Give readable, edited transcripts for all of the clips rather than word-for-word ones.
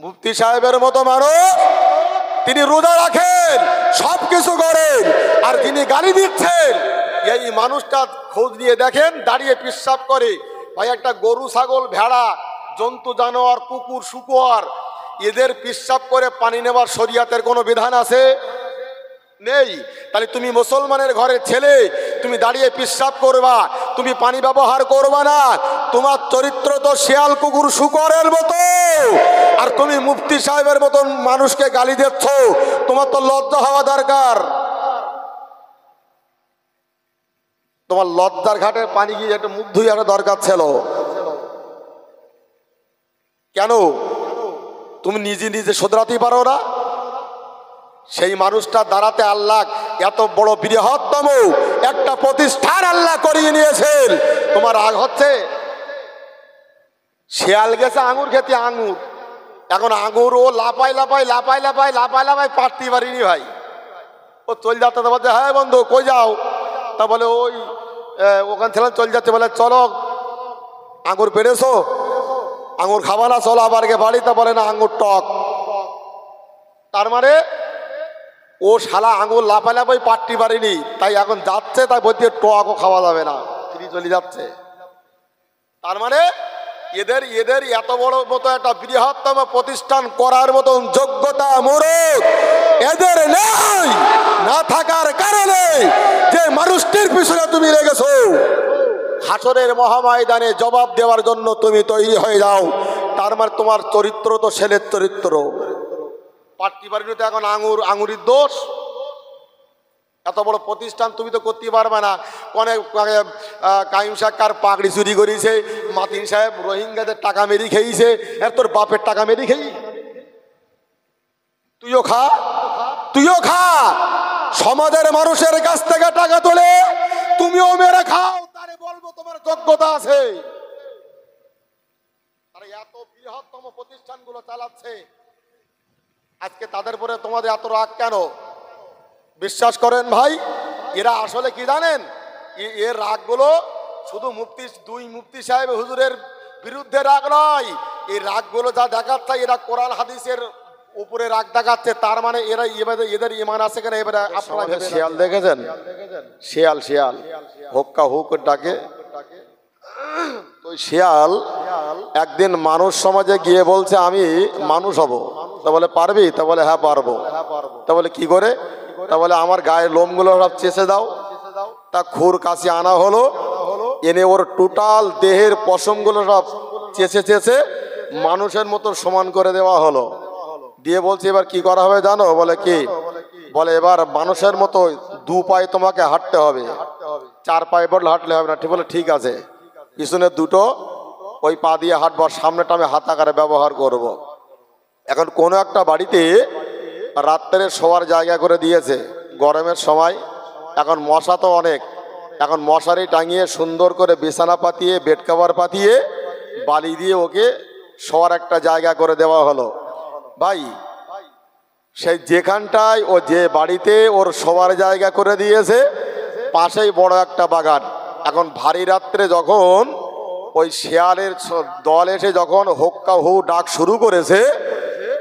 মুফতি সাহেবের মতো মানুষ, তিনি রোজা রাখেন, সবকিছু করেন, আর তিনি গালি দিচ্ছেন। এই মানুষটা খোঁজ নিয়ে দেখেন, দাঁড়িয়ে পিশাব করে। ভাই, একটা গরু, ছাগল, ভেড়া, জন্তু জানোয়ার, কুকুর, শুকর, এদের পিশাব করে পানি নেওয়ার শরিয়াতের কোনো বিধান আছে? নেই। তাহলে তুমি মুসলমানের ঘরের ছেলে, তুমি দাঁড়িয়ে পিশাব করবা, তুমি পানি ব্যবহার করবা না। তোমার চরিত্র তো শিয়াল, কুকুর, শুকরের মতো, আর তুমি মুফতি সাহেবের মতন মানুষকে গালি দিচ্ছ। তোমার তো লজ্জা হওয়া দরকার। তোমার লজ্জার ঘাটে পানি গিয়ে একটা মুখ ধুই আনা দরকার ছিল। কেন? তুমি নিজে নিজে শোধরাতে পারো না? সেই মানুষটা দাঁড়াতে আল্লাহ এত বড় বৃহত্তম একটা প্রতিষ্ঠান আল্লাহ করিয়ে নিয়েছেন, তোমার রাগ হচ্ছে? শিয়াল গেছে আঙুর খেতে, আঙুর, এখন আঙুর ও লাপাই লাপাই লাপাই লাপাই লাপাই লাপাই পারতে পারিনি ভাই। ও চল যাচ্ছে, তো বলছে হ্যাঁ বন্ধু কই যাও? তা বলে ওই ওখান ছিলাম, চল যাচ্ছে। বলে চলো, আঙুর পেরেছো? আঙুর খাবা না? চলো আবার গে বাড়ি। তা বলে না, আঙুর টক। তার মানে ও শালা আঙুর লাফাই লাফাই পারতে পারিনি, তাই এখন যাচ্ছে, তাই বলছে টকও খাওয়া যাবে না, তিনি চলে যাচ্ছে। তার মানে এদের এদের এত বড় মতো একটা বৃহত্তম প্রতিষ্ঠান করার মতন যোগ্যতা মুরুখ এদের নেই। না থাকার কারণে যে মানুষটির পিছনে তুমি লেগেছো, হাসরের মহাময়দানে জবাব দেওয়ার জন্য তুমি তৈরি হয়ে যাও। তার মানে তোমার চরিত্র তো ছেলের চরিত্র। পার্টি বাড়িতে তো এখন আঙুরির দোষ। এত বড় প্রতিষ্ঠান তুমি তো করতে পারবে না। অনেক কাইম সাক্কার পাগড়ি চুরি করেছে, মাতিন সাহেব রোহিঙ্গাদের টাকা মেরি খেয়েছে, এর তোর বাপের টাকা মেরি খেয়ে তুইও খা, তুইও খা। সমাজের মানুষের কাছ থেকে টাকা তোলে তুমিও মেরে খাও, তারে বলবো তোমার যোগ্যতা আছে। তারা এত বৃহত্তম প্রতিষ্ঠানগুলো চালাচ্ছে, আজকে তাদের পরে তোমাদের এত রাগ কেন? বিশ্বাস করেন ভাই, এরা আসলে কি জানেন? এর রাগগুলো শুধু দুই মুফতি সাহেব হুজুরের বিরুদ্ধে রাগ নয়, এই রাগগুলো যা দেখাচ্ছে এরা কোরআন হাদিসের উপরে রাগ দেখাচ্ছে। তার মানে এরা এদের ইমান আছে কেন? এবারে আপনারা শিয়াল দেখেছেন? শিয়াল শিয়াল হুক্কা হুক ডাকে। তো শিয়াল একদিন মানুষ সমাজে গিয়ে বলছে আমি মানুষ হব। তা বলে পারবি? তা বলে হ্যাঁ পারবো। তা বলে কি করে? তা বলে আমার গায়ের লোমগুলো সব চেষে দাও। তা খুর কাছে আনা হলো, এনে ওর টোটাল দেহের পশমগুলো সব চেষে চেষে মানুষের মতো সমান করে দেওয়া হলো। দিয়ে বলছে এবার কি করা হবে জানো? বলে কি? বলে এবার মানুষের মতো দু পায়ে তোমাকে হাঁটতে হবে, চার পায়ে বললে হাঁটলে হবে না। ঠিক বলে ঠিক আছে, পিছনে দুটো ওই পা দিয়ে হাঁটবো, সামনেটা আমি হাত আকারে ব্যবহার করব। এখন কোনো একটা বাড়িতে রাত্রে শোয়ার জায়গা করে দিয়েছে, গরমের সময়, এখন মশা তো অনেক, এখন মশারি টাঙিয়ে সুন্দর করে বিছানা পাতিয়ে বেড কভার পাতিয়ে বালি দিয়ে ওকে শোয়ার একটা জায়গা করে দেওয়া হলো। ভাই সেই যেখানটায় ও যে বাড়িতে ওর শোয়ার জায়গা করে দিয়েছে পাশেই বড় একটা বাগান। এখন ভারী রাত্রে যখন ওই শেয়ালের দল এসে যখন হোক্কা হু ডাক শুরু করেছে,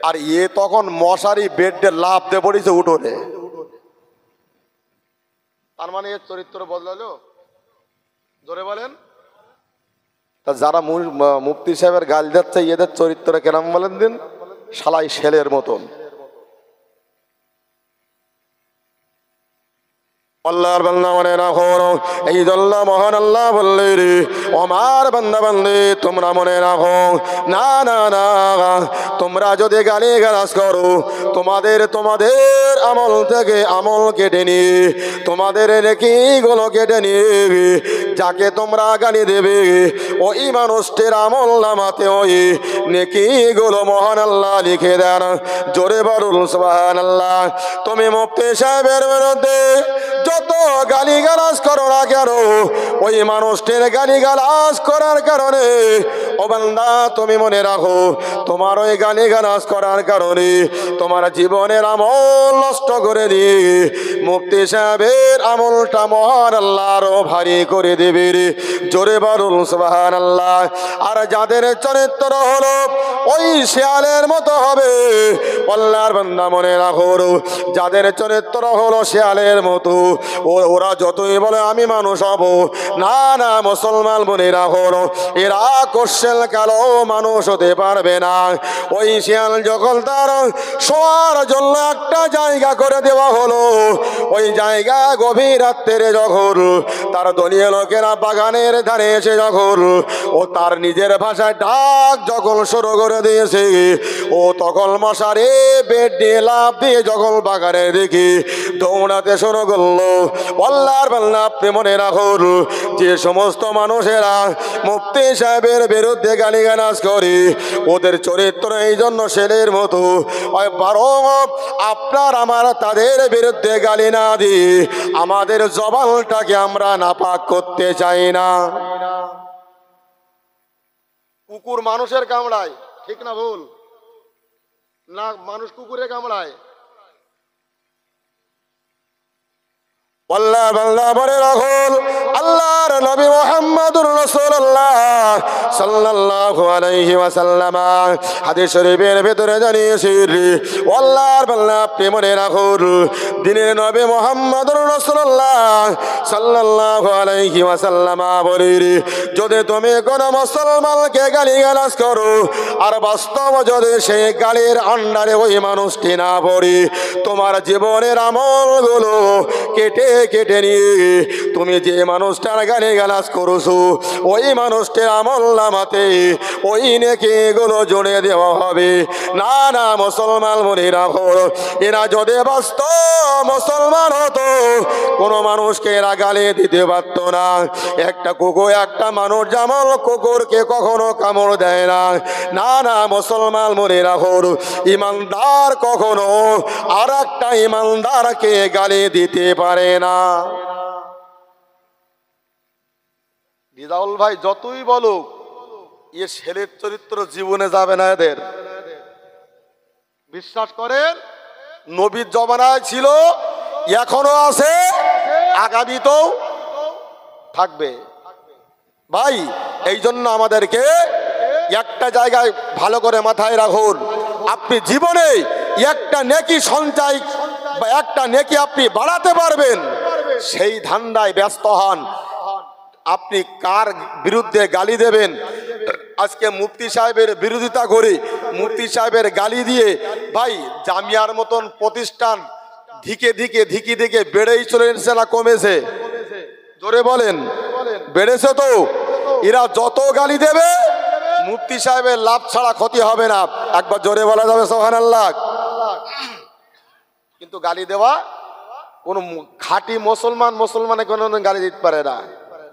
আর তখন মশারি বেডে লাফ দিয়ে পড়েছে উঠোনে। তার মানে এর চরিত্র বদলালো। জোরে বলেন। তা যারা মুফতি সাহেবের গাল যাচ্ছে এদের চরিত্র কেরাম বলেন দিন, শালাই শেলের মতন। আল্লাহর বান্দা মনে রাখো, এই জল্লা মহান আল্লাহ বললে রে আমার বান্দা বান্দে তোমরা মনে রাখো, না না না, তোমরা যদি গালি গালাজ করো তোমাদের আমল থেকে আমল কেটে নিয়ে তোমাদের নেকিগুলো কেটে নিয়ে যাকে তোমরা গালি দেবে ওই মানুষটির আমল নামাতে ওই নেকিগুলো মহান আল্লাহ লিখে দেন। জোরে বলুন সুবহানাল্লাহ। তুমি মুফতি সাহেবের বিরুদ্ধে যত গালিগালাজ করো না কেন, ওই মানুষটির গালিগালাজ করার কারণে ও বান্দা তুমি মনে রাখো, তোমার ওই গালিগালাজ করার কারণে তোমার জীবনের আমল নষ্ট করে দিয়ে মুফতি সাহেবের আমলটা মহান আল্লাহ আরো ভারী করে দেবে রে। জোরে বলুন সুবহানাল্লাহ। আর যাদের চরিত্র হলো ওই শেয়ালের মতো হবে, আল্লাহর বান্দা মনে রাখো, যাদের চরিত্র হলো শেয়ালের মতো, ওরা যতই বলে আমি মানুষ হব, না না মুসলমান মনে রাখো, এরা কোশ্চেন কালো মানুষ হতে পারবে না। ওই শেয়াল যখন তার শোয়ার জন্য একটা জায়গা করে দেওয়া হলো, ওই জায়গা গভীর রাত্রে যখন তার দলীয় লোকেরা বাগানের ধারে এসে যখন ও তার নিজের ভাষায় ডাক যখন শুরু করে দিয়েছে, ও তখন মশারে বেড দিয়ে লাফ দিয়ে যখন বাগানে দেখি দৌড়াতে শুরু করলো। আল্লাহর বান্দা আপনি মনে রাখুন, যে সমস্ত মানুষেরা মুফতি সাহেবের বিরুদ্ধে গালিগালাজ করে, ওদের চরিত্র এই জন্য ছেলের মতো, বরং আপনার আমার তাদের বিরুদ্ধে গালি না দিয়ে আমাদের জবানটাকে আমরা নাপাক করতে চাই না। কুকুর মানুষের কামড়ায়, ঠিক না ভুল? না মানুষ কুকুরে কামড়ায়? আল্লাহ বান্দা বলে রাখুন, আল্লাহর নবী মুহাম্মদুর রাসূলুল্লাহ সাল্লাল্লাহু আলাইহি ওয়াসাল্লাম হাদিস শরীফের ভিতরে জানিয়েছেন, আল্লাহর বান্দা আপনি মনে রাখুন, দিনের নবী মুহাম্মদুর রাসূলুল্লাহ সাল্লাল্লাহু আলাইহি ওয়াসাল্লাম বলেন, যদি তুমি কোনো মুসলমানকে গালিগালাজ করো আর বাস্তব যদি সেই গালির আন্ডারে ওই মানুষটি না পড়ে, তোমার জীবনের আমলগুলো কেটে কেটে নিয়ে তুমি যে মানুষটার গালিগালাজ করছো ওই মানুষটার আমল নামাতে ওই নেকিগুলো জুড়ে দেওয়া হবে। না না মুসলমান মনে রাখো, এরা যদি বাস্তব মুসলমান হতো কোনো মানুষকে এরা গালি দিতে পারত না। একটা কুকুর, একটা মানুষ যেমন কুকুরকে কখনো কামড় দেয় না, না না মুসলমান মনে রাখো, ইমানদার কখনো আর একটা ইমানদারকে গালি দিতে পারে না। রিজাউল ভাই যতই বলুক, এ ছেলের চরিত্র জীবনে যাবে না এদের। বিশ্বাস করেন, নবীর জমানায় ছিল, এখনো আছে, আগামীতেও থাকবে। ভাই এই জন্য আমাদেরকে একটা জায়গায় ভালো করে মাথায় রাখুন, আপনি জীবনে একটা নেকি সঞ্চয় বা একটা নেকি আপনি বাড়াতে পারবেন, সেই ধান্দায় ব্যস্ত হন। আপনি কার বিরুদ্ধে গালি দেবেন? আজকে মুফতি সাহেবের বিরোধিতা করে, মুফতি সাহেবের গালি দিয়ে ভাই জামিয়ার মতন প্রতিষ্ঠান ধিকে ধিকে বেড়েই চলেছে না কমেছে? জোরে বলেন, বেড়েছে তো। এরা যত গালি দেবে মুফতি সাহেবের লাভ ছাড়া ক্ষতি হবে না। একবার জোরে বলা যাবে সুবহানাল্লাহ। কিন্তু গালি দেওয়া কোন খাঁটি মুসলমানে কোনো গালি দিতে পারে না।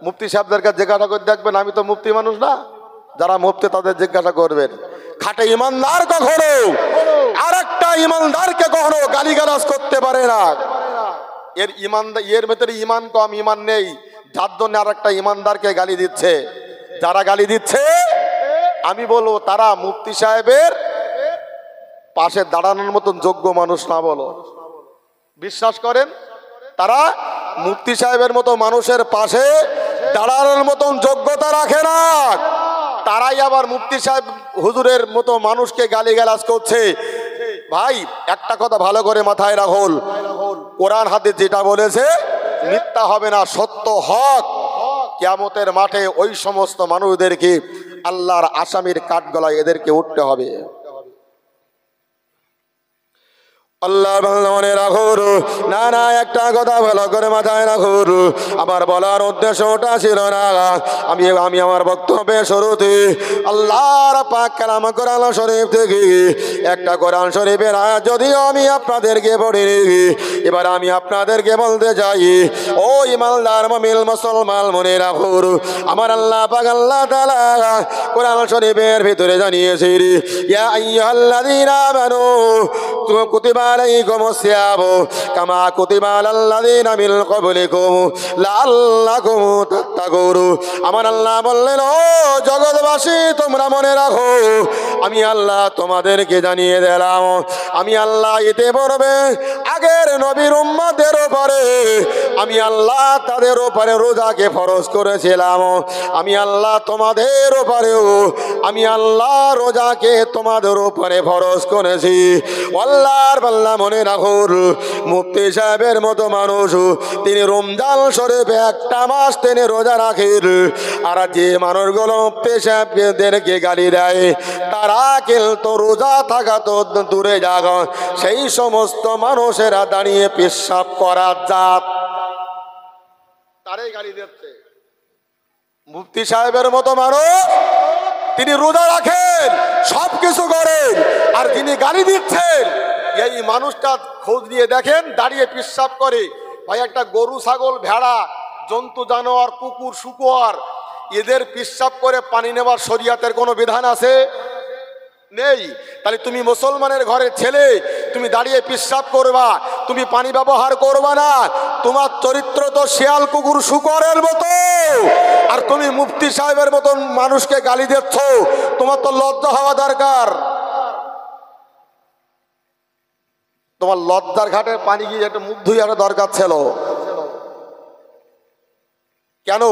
মুফতি সাহেবদের কাছে জিজ্ঞাসা করে দেখবেন, আমি তো মুফতি মানুষ না, যারা মুফতি তাদের জিজ্ঞাসা করবেন। খাঁটি ইমানদার কখনো আর একটা ইমানদারকে কখনো গালিগালাজ করতে পারে না। এর ইমানদার, এর ভেতরে ইমান কম, ইমান নেই, যার জন্য আর একটা ইমানদারকে গালি দিচ্ছে। যারা গালি দিচ্ছে আমি বলবো তারা মুফতি সাহেবের পাশে দাঁড়ানোর মতন যোগ্য মানুষ না। বলো, বিশ্বাস করেন, তারা মুফতি সাহেবের মতো মানুষের পাশে দাঁড়ানোর মতন যোগ্যতা রাখে না। তারাই আবার মুফতি সাহেব হুজুরের মতো মানুষকে গালিগালাজ করছে। ভাই একটা কথা ভালো করে মাথায় রাখুন, কোরআন হাদিস যেটা বলেছে মিথ্যা হবে না, সত্য হক। কিয়ামতের মাঠে ওই সমস্ত মানুষদেরকে আল্লাহর আসামির কাঠগলায় এদেরকে উঠতে হবে। আল্লাহ মনে রাখুন, না না একটা কথা ভালো করে মাথায় রাখুন, আমার বলার উদ্দেশ্য ওটা ছিল না। আমি আমার বক্তব্যে শুরুতে আল্লাহর পাক কালাম কোরআন শরীফ থেকে একটা কোরআন শরীফের আয়াত যদিও আমি আপনাদেরকে পড়িনি, এবার আমি আপনাদেরকে বলতে চাই, ও ইমানদার মুমিন মুসলমান মনে রাখুন, আমার আল্লাহ পাক আল্লাহ তাআলা কোরআন শরীফের ভিতরে জানিয়েছে, ইয়া আইয়ুহাল্লাযীনা আমানু কুতিবা আলাইকুমুস সিয়াম কামা কুতিবা আলাল লাযিনা মিন ক্বাবলিকুম লাআল্লাকুম তাত্তাকুন। আমার আল্লাহ বললেন, ও জগৎবাসী তোমরা মনে রাখো, আমি আল্লাহ তোমাদেরকে জানিয়ে দিলাম, আমি আল্লাহ এতে পড়বে আগের নবীর উম্মতের উপরে আমি আল্লাহ তাদের উপরে রোজাকে ফরজ করেছিলাম। আমি আল্লাহ তোমাদের উপরেও আমি আল্লাহ রোজাকে তোমাদের উপরে ফরজ করেছি। আল্লাহর বান্দা মনে রাখুন, মুফতি সাহেবের মতো মানুষ তিনি রমজান শরীফে একটা মাস তিনি রোজা রাখেন, আর যে মানুষগুলো মুফতি সাহেবদেরকে গালি দেয় তারা কিন্তু রোজা থাকা তো দূরে যাক, সেই সমস্ত মানুষেরা দাঁড়িয়ে পেশাব করার জাত তারাই গালি দিচ্ছে। মুফতি সাহেবের মতো মানুষ তিনি রোজা রাখেন, সব কিছু করেন, আর যিনি গালি দিচ্ছেন এই মানুষটা খোঁজ নিয়ে দেখেন দাঁড়িয়ে পেশাব করে। ভাই, একটা গরু ছাগল ভেড়া জন্তু জানোয়ার কুকুর শুকুয়ার এদের পেশাব করে পানি নেওয়ার শরিয়াতের কোনো বিধান আছে? নেই। তাহলে তুমি মুসলমানের ঘরের ছেলে, তুমি দাঁড়িয়ে পেশাব করবা, তুমি পানি ব্যবহার করবা না, তোমার চরিত্র তো শিয়াল কুকুর শুকরের মতো, আর তুমি মুফতি সাহেবের মতন মানুষকে গালি দিচ্ছ, তোমার তো লজ্জা হওয়া দরকার। তোমার লজ্জার ঘাটে পানি গিয়ে একটা মুখ ধুয়ে আনা দরকার ছিল। কেন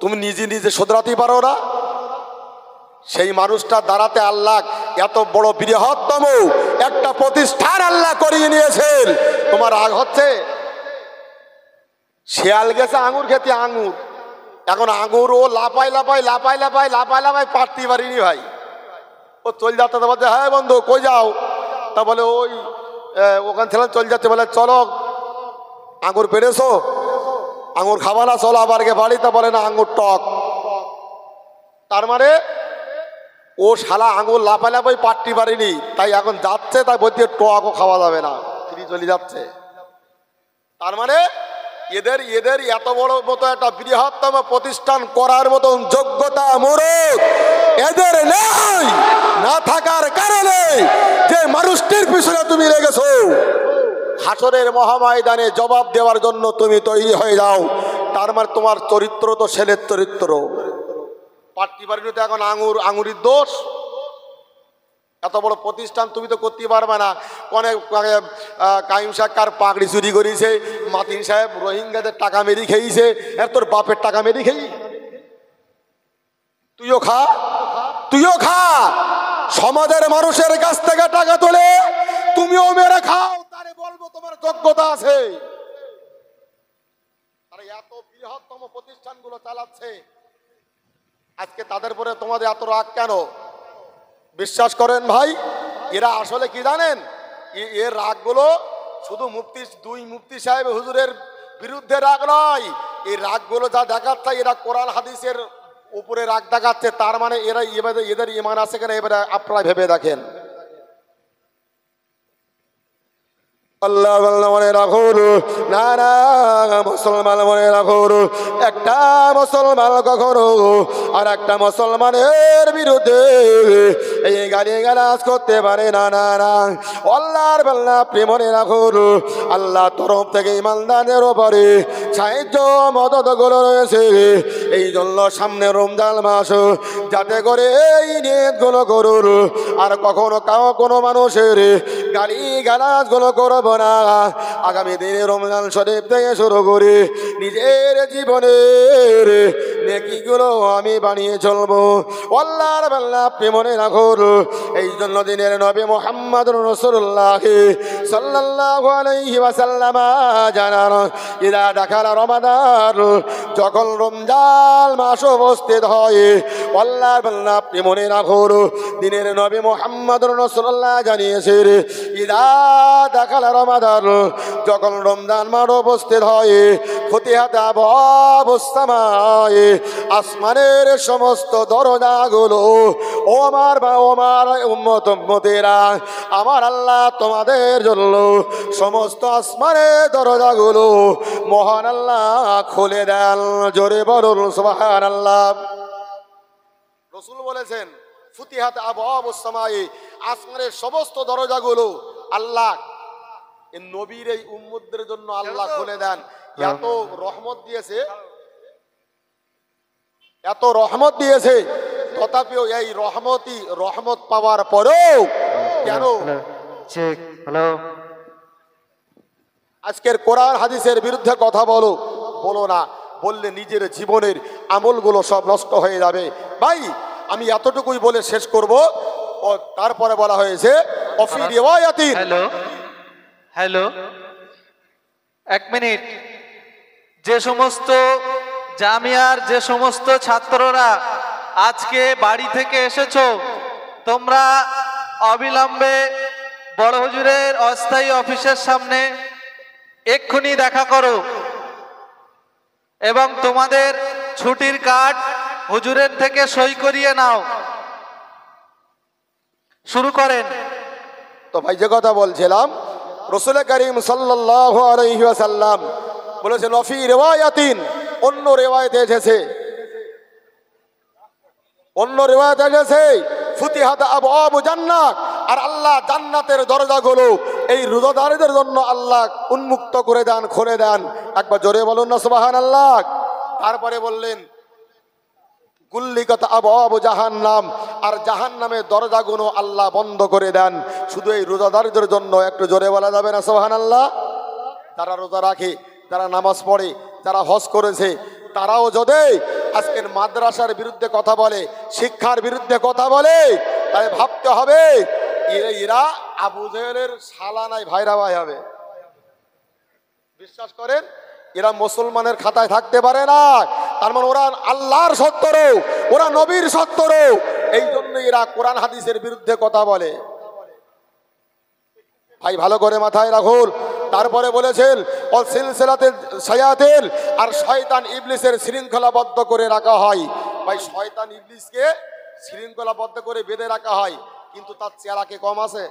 তুমি নিজে নিজে শোধরাতে পারো না? সেই মানুষটা দাঁড়াতে আল্লাহ এত বড় বৃহত্তম একটা প্রতিষ্ঠান আল্লাহ করিয়ে নিয়েছেন, তোমার রাগ হচ্ছে? শিয়াল গেছে আঙুর খেতে, আঙুর এখন আঙুর ও লাপাই লাপাই লাপাই লাপাই লাপাই লাপাই পারতে পারিনি ভাই। ও চল যাতে বলছে, হ্যাঁ বন্ধু কই যাও? তা বলে ওই ওখান ছিলাম, চল যাচ্ছে। বলে চলো আঙুর পেরেছো, আঙুর খাবা না, চলো আবার গে বাড়ি। তা বলে না, আঙুর টক। তার মানে ও শালা আঙুর লাফালাফাই পাট্টি পারিনি, তাই এখন যাচ্ছে, তাই বলছে টকও খাওয়া যাবে না, ফিরি চলে যাচ্ছে। তার মানে এদের এদের এত বড় মতো একটা বৃহত্তম প্রতিষ্ঠান করার মতন যোগ্যতা মুরুদ এদের নেই। না থাকার কারণে যে মানুষটির পিছনে তুমি লেগেছো, হাসরের মহাময়দানে জবাব দেওয়ার জন্য তুমি তৈরি হয়ে যাও। তার মানে তোমার চরিত্র তো ছেলের চরিত্র। পাট্টি বাড়িতে এখন আঙুর, আঙুরির দোষ। এত বড় প্রতিষ্ঠান তুমি তো করতে পারবে না। অনেক কাইম সাহেব পাগড়ি চুরি করেছে, মাতিন সাহেব রোহিঙ্গাদের টাকা মেরি খেয়েছে, এর তোর বাপের টাকা মেরি খেই, তুইও খা, তুইও খা। সমাজের মানুষের কাছ থেকে টাকা তোলে তুমিও মেরে খাও, তারে বলবো তোমার যোগ্যতা আছে। তারা এত বৃহত্তম প্রতিষ্ঠানগুলো চালাচ্ছে, আজকে তাদের পরে তোমাদের এত রাগ কেন? বিশ্বাস করেন ভাই, এরা আসলে কি জানেন? এর রাগগুলো শুধু দুই মুফতি সাহেব হুজুরের বিরুদ্ধে রাগ নয়, এই রাগগুলো যা দেখাচ্ছে এরা কোরআন হাদিসের উপরে রাগ দেখাচ্ছে। তার মানে এরা এদের ইমান আছে কেন এবারে আপনারা ভেবে দেখেন। আল্লাহ মনে রাখুন, না না মুসলমান মনে রাখুন, একটা মুসলমান কখনো আর একটা মুসলমানের বিরুদ্ধে এই গালিগালাজ করতে পারে না। না না আল্লাহর বান্দা আপনি মনে রাখুন, আল্লাহ তরফ থেকে ইমানদারের উপরে সাহায্য মদত গুলো রয়েছে। এই জন্য সামনে রমজান মাস, যাতে করে এই নিয়তগুলো করুন আর কখনো কোনো মানুষের গালিগালাজ গুলো করব না। আগামী দিনে রমজান শরীফ থেকে শুরু করে নিজের জীবনের নেকিগুলো আমি বানিয়ে চলবো। আল্লাহর বান্দা আপনি মনে রাখুন, এই জন্য দিনের নবী মুহাম্মদুর রাসূলুল্লাহ সাল্লাল্লাহু আলাইহি ওয়াসাল্লাম জানান, ইদা দাখালা রমাদান, যখন রমজান মাস উপস্থিত হয়, আল্লাহর বান্দা আপনি মনে রাখুন, দিনের নবী মুহাম্মদুর রাসূলুল্লাহ জানিয়েছেন, ইদা দাখালা রমাদান, যখন রমজান মাস উপস্থিত হয়, ফতিহাত আবওয়াবুস সামায়ে, আসমানের সমস্ত দরজাগুলো ওমার উম্মতেরা, আমার আল্লাহ তোমাদের জন্য সমস্ত আসমানের দরজাগুলো মহান আল্লাহ খুলে দেন। জোরে বলুন সুবহানাল্লাহ। রাসূল বলেছেন, ফুতিহাত আবওয়াবুস সামায়ে, আসমানের সমস্ত দরজাগুলো আল্লাহ এই নবীর এই উম্মতদের জন্য আল্লাহ খুলে দেন। এত রহমত দিয়েছে, এত রহমত দিয়েছে, তথাপিও এই রহমত পাওয়ার পরেও কেন আজকের কোরআন হাদিসের বিরুদ্ধে কথা বলো না, বললে নিজের জীবনের আমলগুলো সব নষ্ট হয়ে যাবে। ভাই আমি এতটুকুই বলে শেষ করব। ও তারপরে বলা হয়েছে অফি রিওয়ায়াতিন। হ্যালো, এক মিনিট। যে সমস্ত জামিয়ার যে সমস্ত ছাত্ররা আজকে বাড়ি থেকে এসেছো, তোমরা অবিলম্বে বড় হুজুরের অস্থায়ী অফিসের সামনে এক্ষুনি দেখা করো এবং তোমাদের ছুটির কার্ড হুজুরের থেকে সই করিয়ে নাও। শুরু করেন। তো ভাই যে কথা বলছিলাম, রাসূল করিম সাল্লাল্লাহু আলাইহি ওয়াসাল্লাম বলেছেন অফি রিওয়ায়াতিন, অন্য রিওয়ায়াতে এসেছে, ফুতিহাত আবওয়াবু জান্নাত, আর আল্লাহ জান্নাতের দরজাগুলো এই রোজাদারদের জন্য আল্লাহ উন্মুক্ত করে দেন, খুলে দেন। একবার জোরে বলুন না সুবহানাল্লাহ। তারপরে বললেন কুল্লিকাত আবওয়াবু জাহান্নাম, আর জাহান্নামের দরজাগুলো আল্লাহ বন্ধ করে দেন শুধু এই রোজাদারদের জন্য। একটু জোরে বলা যাবে না সুবহানাল্লাহ? যারা রোজা রাখে, যারা নামাজ পড়ে, যারা হজ করেছে, তারাও যদি আজকের মাদ্রাসার বিরুদ্ধে কথা বলে, শিক্ষার বিরুদ্ধে কথা বলে, তাই ভাবতে হবে এরা আবু জেহেলের শালা নাই ভাইরা ভাই হবে। বিশ্বাস করেন, এরা মুসলমানের খাতায় থাকতে পারে না। তার মানে ওরা আল্লাহর শত্রু, ওরা নবীর শত্রু। এই জন্য এরা কোরআন হাদিসের বিরুদ্ধে কথা বলে। ভাই ভালো করে মাথায় রাখুন। তারপরে বলেছেন ও সিলসিলাতে শায়াতিন, আর শয়তান ইবলিসের শৃঙ্খলাবদ্ধ করে রাখা হয়। ভাই শয়তান ইবলিসকে শৃঙ্খলাবদ্ধ করে বেঁধে রাখা হয়, কিন্তু তার চেলাকে কম আছে?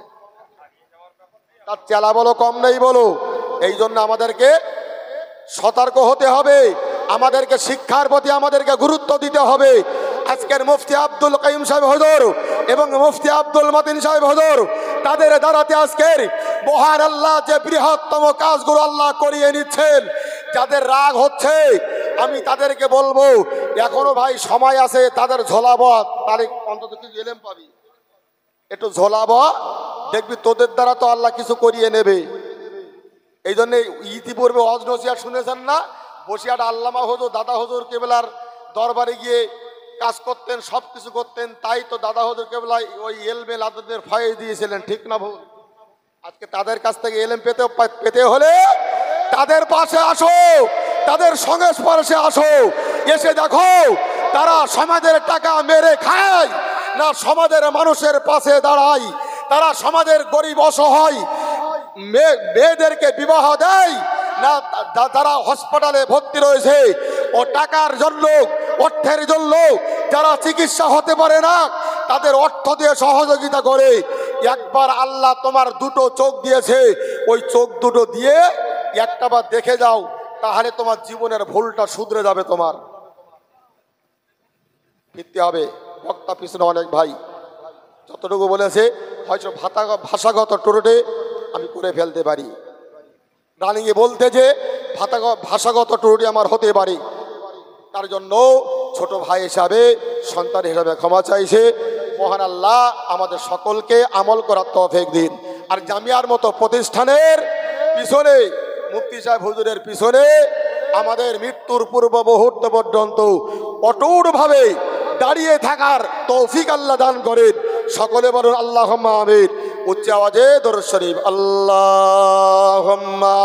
তার চেলা বলো কম নেই বলো? এই জন্য আমাদেরকে সতর্ক হতে হবে, আমাদেরকে শিক্ষার প্রতি আমাদেরকে গুরুত্ব দিতে হবে। আজকের মুফতি আব্দুল কাইয়ুম সাহেব হুজুর এবং মুফতি আব্দুল মতিন সাহেব হুজুর, তাদের দ্বারাতে আজকের মহান আল্লাহ যে বৃহত্তম কাজগুলো আল্লাহ করিয়ে নিচ্ছেন। যাদের রাগ হচ্ছে আমি তাদেরকে বলবো এখনো ভাই সময় আছে, তাদের ঝোলাব, তারিখ অন্তত কিছু এলেম পাবি, একটু ঝোলাব, দেখবি তোদের দ্বারা তো আল্লাহ কিছু করিয়ে নেবে। এই জন্য ইতিপূর্বে ওয়াজ নসিহত শুনেছেন না, বসিয়াট আল্লামা হুজুর দাদা হুজুর কেবলার দরবারে গিয়ে কাজ করতেন, সব কিছু করতেন। তাই তো দাদা হুজুর কেবলা ওই এলমে লাদাদের ফয়েজ দিয়েছিলেন, ঠিক না ভুল? আজকে তাদের কাছ থেকে এলএম পেতে হলে তাদের পাশে আসো, তাদের সংস্পর্শে আসো, এসে দেখো তারা সমাজের টাকা মেরে খায় না সমাজের মানুষের পাশে দাঁড়ায়, তারা সমাজের গরিব অসহায় মেয়েদেরকে বিবাহ দেয় না, যারা হাসপাতালে ভর্তি রয়েছে ও টাকার জন্য, অর্থের জন্য যারা চিকিৎসা হতে পারে না, তাদের অর্থ দিয়ে সহযোগিতা করে। একবার আল্লাহ তোমার দুটো চোখ দিয়েছে, ওই চোখ দুটো দিয়ে একটা বার দেখে যাও, তাহলে তোমার জীবনের ভুলটা শুধরে যাবে। তোমার ফিরতে হবে। বক্তা পিছনে অনেক ভাই যতটুকু বলেছে হয়তো ভাষাগত ত্রুটি আমি করে ফেলতে পারি, রানিংয়ে বলতে যে ভাষাগত ত্রুটি আমার হতে পারে, তার জন্য ছোট ভাই হিসাবে, সন্তান হিসাবে ক্ষমা চাইছে। মহান আল্লাহ আমাদের সকলকে আমল করার তৌফিক দিন। আর জামিয়ার মতো প্রতিষ্ঠানের পিছনে, মুফতি সাহেব হুজুরের পিছনে আমাদের মৃত্যুর পূর্ব মুহূর্ত পর্যন্ত অটুটভাবে দাঁড়িয়ে থাকার তৌফিক আল্লাহ দান করেন। সকলে বলুন আল্লাহুম্মা আমিন। উচ্চ আওয়াজে দরুদ শরীফ। আল্লাহুম্মা